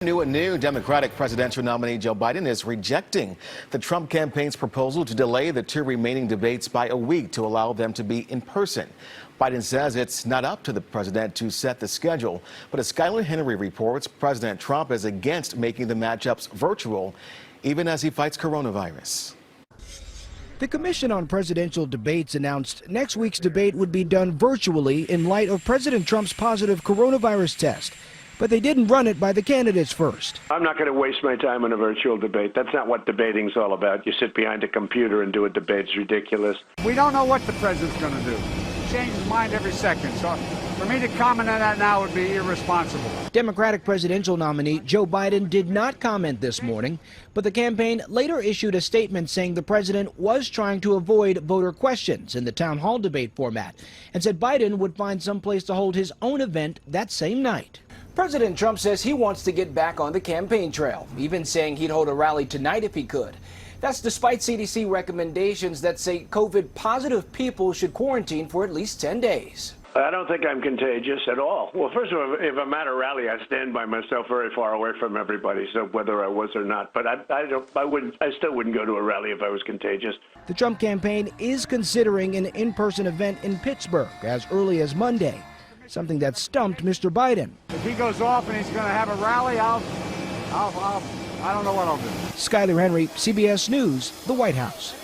A new Democratic presidential nominee Joe Biden is rejecting the Trump campaign's proposal to delay the two remaining debates by a week to allow them to be in person. Biden says it's not up to the president to set the schedule, but as Skyler Henry reports, President Trump is against making the matchups virtual, even as he fights coronavirus. The Commission on Presidential Debates announced next week's debate would be done virtually in light of President Trump's positive coronavirus test. But they didn't run it by the candidates first. I'm not going to waste my time on a virtual debate. That's not what debating's all about. You sit behind a computer and do a debate. It's ridiculous. We don't know what the president's going to do. He changes his mind every second. So for me to comment on that now would be irresponsible. Democratic presidential nominee Joe Biden did not comment this morning, but the campaign later issued a statement saying the president was trying to avoid voter questions in the town hall debate format and said Biden would find some place to hold his own event that same night. President Trump says he wants to get back on the campaign trail, even saying he'd hold a rally tonight if he could. That's despite CDC recommendations that say COVID-positive people should quarantine for at least 10 days. I don't think I'm contagious at all. Well, first of all, if I'm at a rally, I stand by myself very far away from everybody, so whether I was or not. But I still wouldn't go to a rally if I was contagious. The Trump campaign is considering an in-person event in Pittsburgh as early as Monday, something that stumped Mr. Biden. If he goes off and he's going to have a rally, I don't know what I'll do. Skyler Henry, CBS News, the White House.